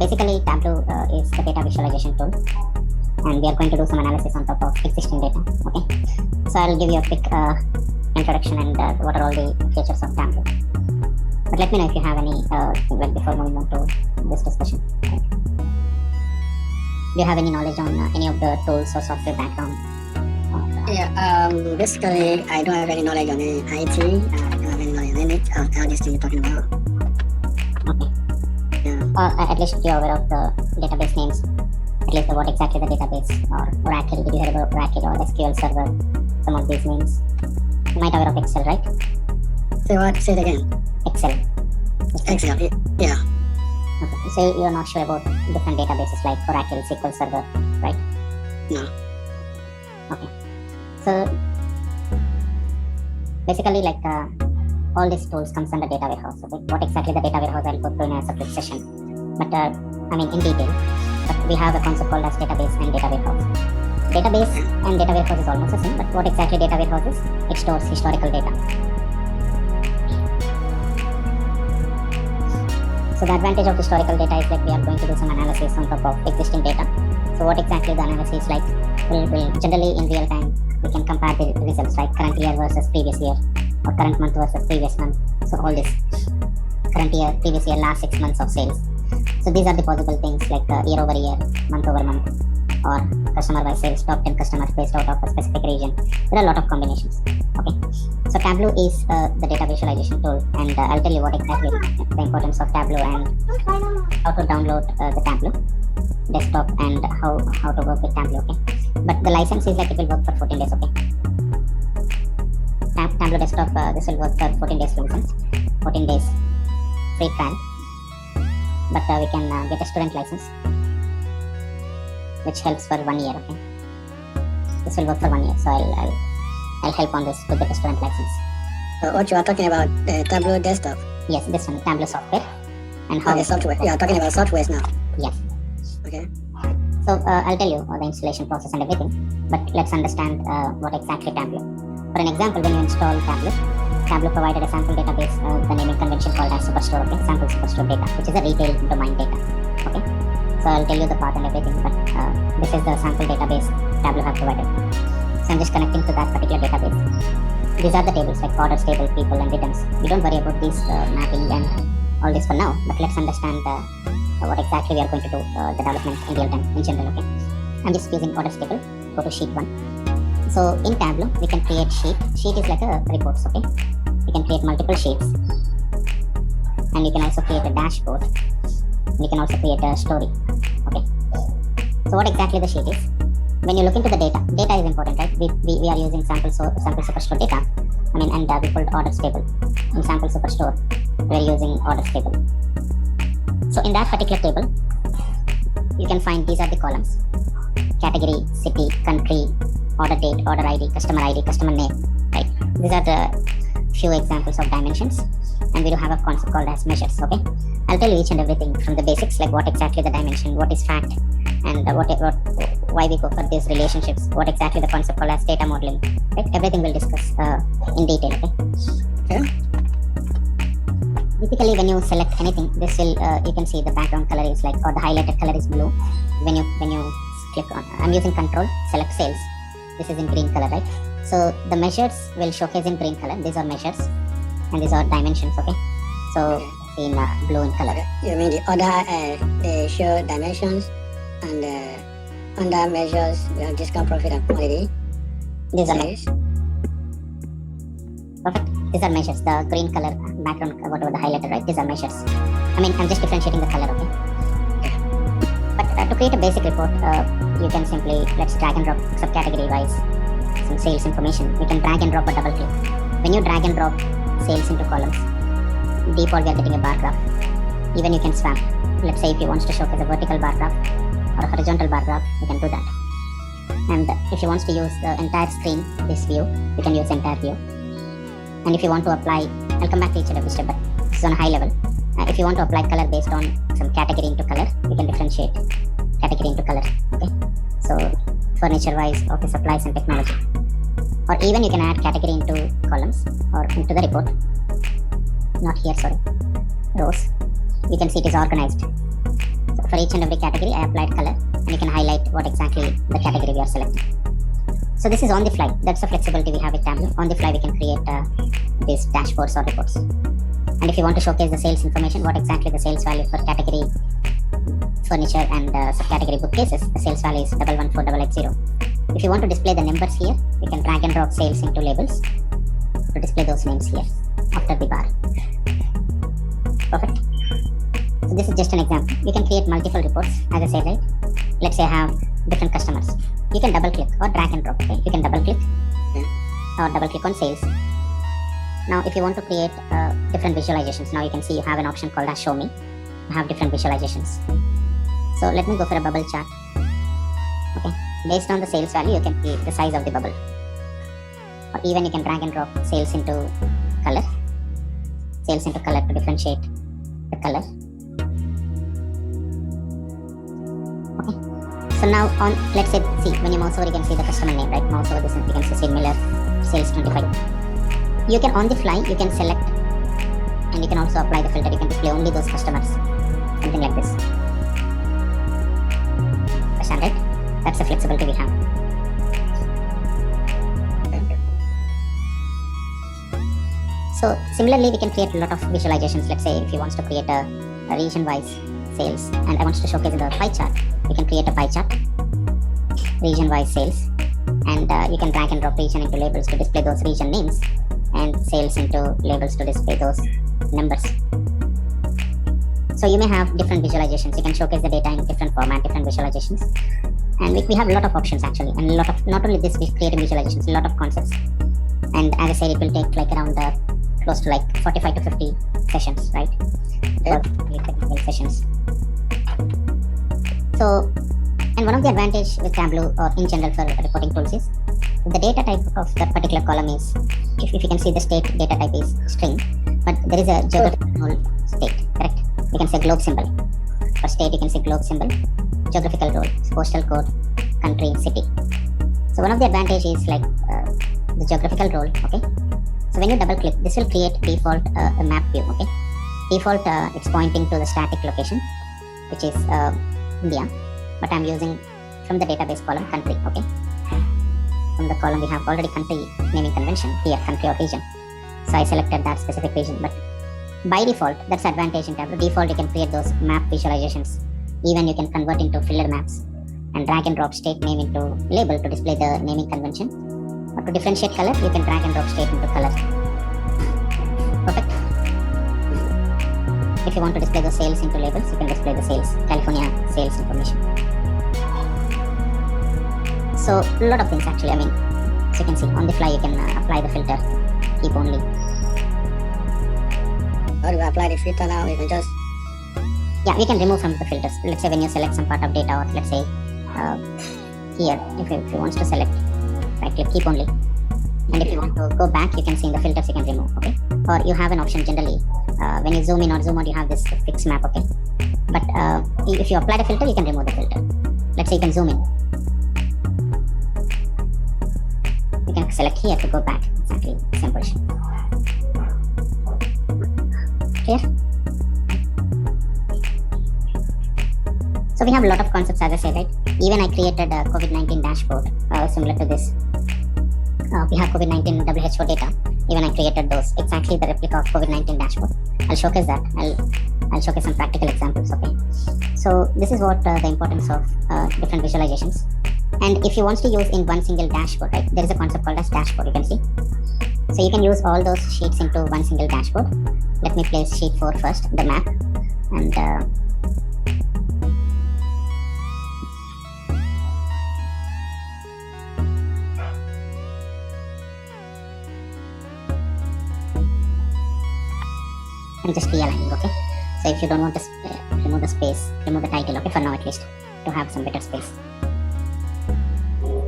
basically Tableau is the data visualization tool, and we are going to do some analysis on top of existing data. Okay, so I'll give you a quick introduction and what are all the features of Tableau. But let me know if you have any before moving on to this discussion. Right? Do you have any knowledge on any of the tools or software background? Basically, I don't have any knowledge on IT. I don't have any knowledge on any of all these things you're talking about. Okay. Yeah. Or at least you're aware of the database names, at least what exactly the database, or Oracle. Did you hear about Oracle or SQL Server? Some of these names. You might aware of Excel, right? Say what? Say it again. Excel. Excel. Yeah. Okay. So you're not sure about different databases like Oracle, SQL Server, right? No. Okay. So basically, like all these tools comes under data warehouse. Okay. What exactly the data warehouse I'll go through in a separate session. But I mean in detail. But we have a concept called as database and data warehouse. Database and data warehouse is almost the same. But what exactly data warehouse is? It stores historical data. So the advantage of historical data is like we are going to do some analysis on top of existing data. So what exactly the analysis is like? Will generally in real time we can compare the results like current year versus previous year, or current month versus previous month. So all this current year, previous year, last 6 months of sales. So these are the possible things like year over year, month over month, or customer by sales, top 10 customers based out of a specific region. There are a lot of combinations. Okay. So Tableau is the data visualization tool, and I'll tell you what exactly the importance of Tableau and how to download the Tableau desktop and how to work with Tableau. Okay. But the license is like it will work for 14 days. Okay. Tableau desktop this will work for 14 days license, 14 days free trial. But we can get a student license, which helps for 1 year. Okay. This will work for 1 year, so I'll help on this to get a student license. What you are talking about, Tableau desktop? Yes, this one, Tableau software. And how the software. You are talking about softwares now. Yes. Okay. So I'll tell you the installation process and everything, but let's understand what exactly Tableau. For an example, when you install Tableau provided a sample database, the naming convention called as Superstore, okay, sample Superstore data, which is a retail domain data. Okay. So I'll tell you the path and everything, but this is the sample database Tableau have provided. So I'm just connecting to that particular database. These are the tables like orders table, people, and returns. We don't worry about this mapping and all this for now, but let's understand what exactly we are going to do the development in real time in general. Okay. I'm just using orders table. Go to sheet 1. So in Tableau we can create sheet. Sheet is like a reports. Okay. You can create multiple sheets, and you can also create a dashboard. You can also create a story. Okay. So what exactly the sheet is? When you look into the data is important, right? We are using sample Superstore data. I mean, and we pulled orders table. In sample Superstore, we are using orders table. So in that particular table, you can find these are the columns: category, city, country, order date, order ID, customer name. Right? These are the few examples of dimensions, and we do have a concept called as measures. Okay. I'll tell you each and everything from the basics, like what exactly the dimension, what is fact, and why we go for these relationships, what exactly the concept called as data modeling. Right? Everything we'll discuss in detail. Okay. Typically, when you select anything, this will you can see the background color is like, or the highlighted color is blue. When you click on, I'm using Control, select sales. This is in green color, right? So the measures will showcase in green color. These are measures, and these are dimensions. Okay. So in blue in color. You mean the order? They show dimensions, and under measures we have discount, profit, and quantity. These are measures. Perfect. These are measures. The green color background, whatever the highlighter, right? These are measures. I mean, I'm just differentiating the color, okay? But to create a basic report, you can simply, let's drag and drop subcategory wise some sales information. You can drag and drop or double click. When you drag and drop sales into columns, default we are getting a bar graph. Even you can swap. Let's say if you want to showcase a vertical bar graph or a horizontal bar graph, you can do that. And if you want to use the entire screen, this view, you can use entire view. And if you want to apply, I'll come back to each and every step, but this is on a high level. If you want to apply color based on some category into color, you can differentiate category into color. Okay. So furniture wise, office supplies and technology. Or even you can add category into columns or into the report. Not here, sorry. Rows. You can see it is organized. So for each and every category, I applied color, and you can highlight what exactly the category we are selecting. So this is on the fly. That's the flexibility we have with Tableau. On the fly, we can create these dashboards or reports. And if you want to showcase the sales information, what exactly the sales value for category furniture and subcategory bookcases, the sales value is 114880. If you want to display the numbers here, you can drag and drop sales into labels to display those names here after the bar. Perfect. So this is just an example. You can create multiple reports, as I said, right? Let's say I have different customers. You can double click or drag and drop. Okay? You can double click or double click on sales. Now, if you want to create different visualizations, now you can see you have an option called as show me. You have different visualizations. So let me go for a bubble chart. Okay. Based on the sales value, you can see the size of the bubble. Or even you can drag and drop sales into color. Sales into color to differentiate the color. Okay. So now on, let's say, see, when you mouse over, you can see the customer name, right? Mouse over this, you can see similar sales 25. You can, on the fly, you can select, and you can also apply the filter. You can display only those customers. Something like this. Understand, right? That's the flexibility we have. So similarly, we can create a lot of visualizations. Let's say if you want to create a region-wise sales, and I want to showcase in the pie chart, you can create a pie chart, region-wise sales, and you can drag and drop region into labels to display those region names, and sales into labels to display those numbers. So you may have different visualizations. You can showcase the data in different format, different visualizations. And we have a lot of options actually, and a lot of, not only this, creating visualizations, a lot of concepts. And as I said, it will take like around close to like 45 to 50 sessions, right? For technical sessions. So, and one of the advantage with Tableau or in general for reporting tools is the data type of that particular column is, if you can see the state data type is string, but there is a geographical state, correct? You can say globe symbol. For state, you can say globe symbol. Geographical role, postal code, country, city. So one of the advantage is like the geographical role, okay? So when you double click, this will create default a map view, okay? Default, it's pointing to the static location, which is India, but I'm using from the database column country, okay? From the column we have already country naming convention, here country or region. So I selected that specific region, but by default, that's advantage in Tableau. Default, you can create those map visualizations. Even you can convert into filler maps and drag and drop state name into label to display the naming convention. Or to differentiate color, you can drag and drop state into color. Perfect. If you want to display the sales into labels, you can display the sales, California sales information. So a lot of things actually, I mean, so you can see on the fly, you can apply the filter, keep only. Or you apply the filter now, you can just... Yeah, we can remove from the filters. Let's say when you select some part of data, or let's say here, if you want to select, right click, keep only. And if you want to go back, you can see in the filters, you can remove, okay? Or you have an option generally, when you zoom in or zoom out, you have this fixed map, okay? But if you apply the filter, you can remove the filter. Let's say you can zoom in. You can select here to go back, exactly, same position. Clear? So we have a lot of concepts, as I said, right? Even I created a COVID-19 dashboard similar to this. We have COVID-19 WHO data. Even I created those, exactly the replica of COVID-19 dashboard. I'll showcase that. I'll showcase some practical examples, okay? So this is what the importance of different visualizations. And if you want to use in one single dashboard, right? There is a concept called as dashboard, you can see. So you can use all those sheets into one single dashboard. Let me place sheet 4 first, the map, and I'm just realigning, okay? So if you don't want to remove the space, remove the title, okay, for now at least, to have some better space.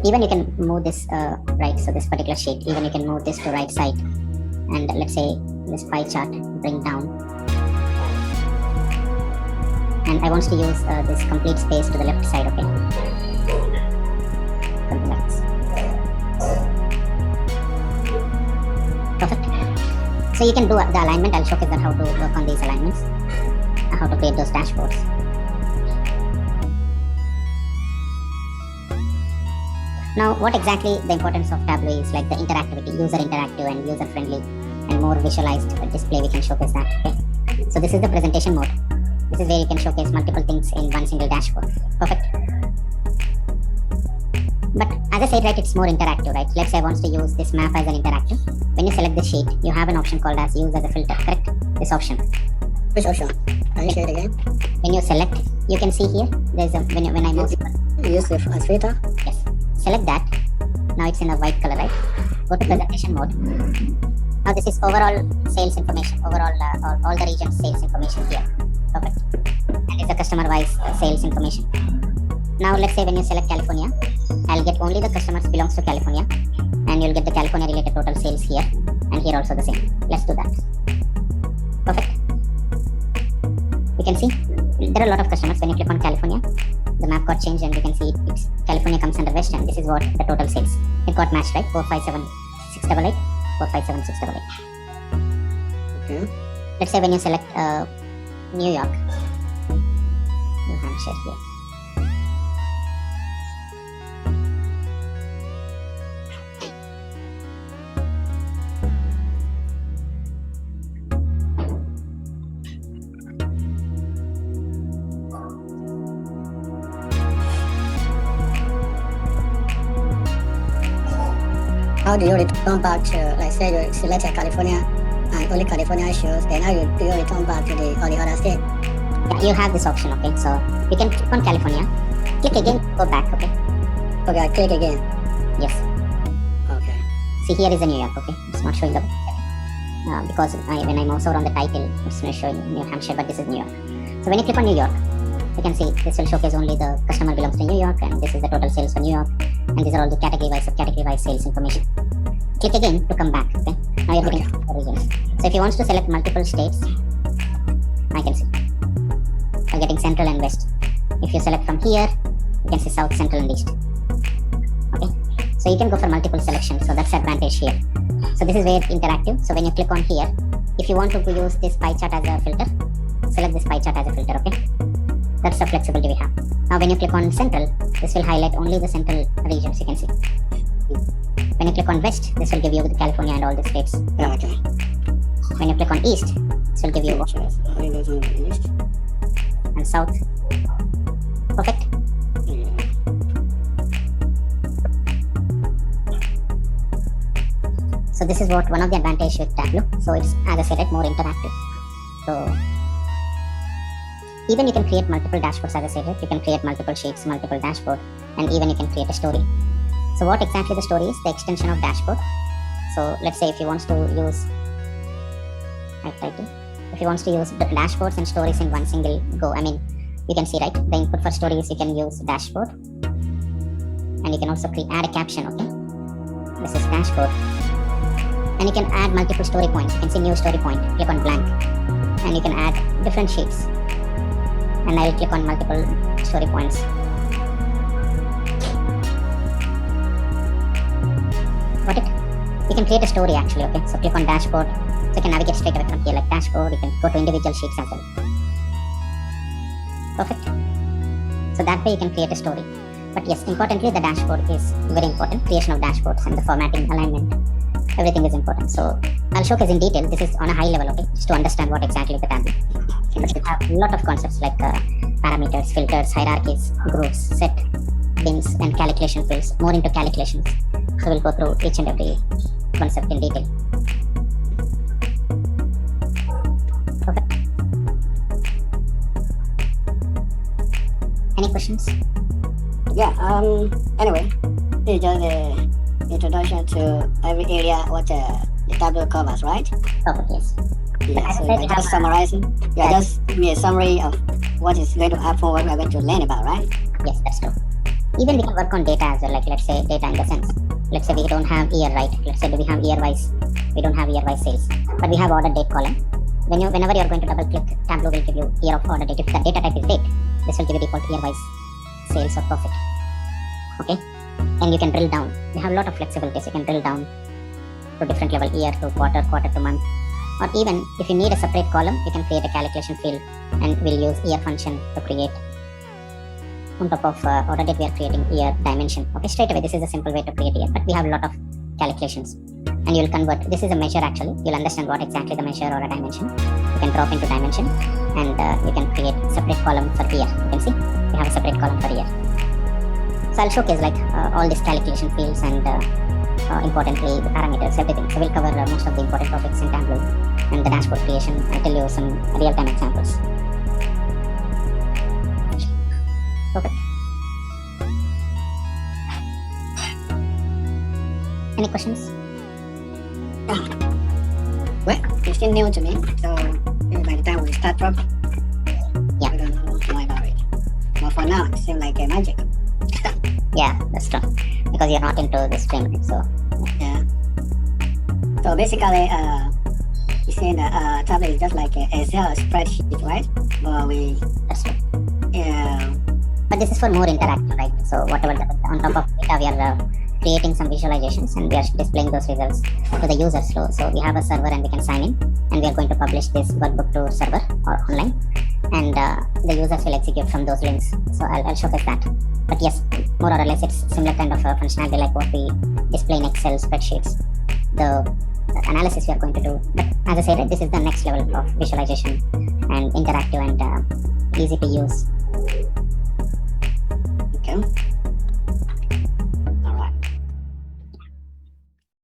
Even you can move this right, so this particular sheet, even you can move this to right side, and let's say this pie chart, bring down. And I want to use this complete space to the left side, okay? Something like this. Perfect. So you can do the alignment. I'll showcase that how to work on these alignments, how to create those dashboards. Now, what exactly the importance of Tableau is, like the interactivity, user interactive and user friendly and more visualized display, we can showcase that. Okay. So this is the presentation mode. This is where you can showcase multiple things in one single dashboard. Perfect. But as I said, right, it's more interactive, right? Let's say I want to use this map as an interactive. When you select the sheet, you have an option called as use as a filter, correct? This option. Which option? Can you say it again? When you select, you can see here, there's a, when I mouse. Use it as filter? Yes. Select that. Now it's in a white color, right? Go to presentation mode. Now this is overall sales information, overall all the regions sales information here. Perfect. And it's the customer wise sales information. Now let's say when you select California, I'll get only the customers belongs to California, and you'll get the California related total sales here, and here also the same. Let's do that. Perfect. You can see there are a lot of customers. When you click on California, the map got changed, and you can see it's California comes under West, and this is what the total sales. It got matched, right? 457688, 457688. Okay. Let's say when you select New York, New Hampshire here. How do you return back to, like say you selected California and only California shows, then how do you return back to all the other states? Yeah, you have this option, okay? So you can click on California, click again, go back, okay? Okay, I click again. Yes. Okay. See, here is a New York, okay? It's not showing the because when I mouse over on the title, it's not showing New Hampshire, but this is New York. So when you click on New York, you can see this will showcase only the customer belongs to New York, and this is the total sales for New York, and these are all the category wise, subcategory wise sales information. Click again to come back, okay? Now you're getting the regions. So if you want to select multiple states, I can see. I'm getting central and west. If you select from here, you can see south, central, and east. Okay? So you can go for multiple selections, so that's the advantage here. So this is where interactive. So when you click on here, if you want to use this pie chart as a filter, select this pie chart as a filter, okay? That's the flexibility we have. Now when you click on central, this will highlight only the central regions, you can see. When you click on west, this will give you the California and all the states. Yeah, okay. When you click on east, this will give you East. and south. Perfect. Yeah. So this is what one of the advantage with Tableau. So it's, as I said, right, more interactive. So even you can create multiple dashboards, as I said, right? You can create multiple sheets, multiple dashboard, and even you can create a story. So what exactly the story is? The extension of dashboard. So let's say if you want to use, if you want to use the dashboards and stories in one single go, I mean, you can see, right? The input for stories, you can use dashboard, and you can also add a caption, okay? This is dashboard, and you can add multiple story points. You can see new story point, click on blank, and you can add different sheets, and I will click on multiple story points. Got it? You can create a story actually, okay? So click on dashboard, so you can navigate straight away from here, like dashboard. You can go to individual sheets as well. Perfect. So that way you can create a story. But yes, importantly, the dashboard is very important. Creation of dashboards and the formatting, alignment, everything is important. So I'll showcase in detail. This is on a high level, okay? Just to understand what exactly the Tableau. But you have a lot of concepts like parameters, filters, hierarchies, groups, set, bins, and calculation fields. More into calculations. So we'll go through each and every concept in detail. Perfect. Any questions? Yeah, anyway, this is just the introduction to every area what the Tableau covers, right? Perfect, yes. Yeah, so by just summarizing, just give me a summary of what is going to happen, what we are going to learn about, right? Yes, that's true. Even we can work on data as well, like let's say data in the sense. Let's say we don't have year, right? Let's say do we have year wise? We don't have year wise sales, but we have order date column. Whenever you're going to double click, Tableau will give you year of order date. If the data type is date, this will give you default year wise sales or profit. Okay, and you can drill down. We have a lot of flexibilities. You can drill down to different level, year to quarter, quarter to month, or even if you need a separate column, you can create a calculation field, and we'll use year function to create on top of order date we are creating year dimension. Okay, straight away this is a simple way to create year, but we have a lot of calculations, and you'll convert. This is a measure actually. You'll understand what exactly the measure or a dimension. You can drop into dimension, and you can create separate column for year. You can see we have a separate column for year. So I'll showcase like all these calculation fields and importantly the parameters, everything. So we'll cover most of the important topics in Tableau and the dashboard creation. I'll tell you some real-time examples. Perfect. Any questions? Well, it's still new to me, so by the time we start properly, Yeah. I don't know more about it. But for now, it seems like a magic. Yeah, that's true. Because you're not into this framework, so Yeah. So basically, you see the Tableau is just like a Excel spreadsheet, right? But that's true. yeah, But this is for more interaction, right? So whatever on top of data, we are creating some visualizations and we are displaying those results to the users. So we have a server and we can sign in, and we are going to publish this workbook to server or online, and the users will execute from those links. So I'll showcase that. But yes, more or less it's similar kind of functionality like what we display in Excel spreadsheets. The analysis we are going to do. But as I said, right, this is the next level of visualization and interactive and easy to use. okay.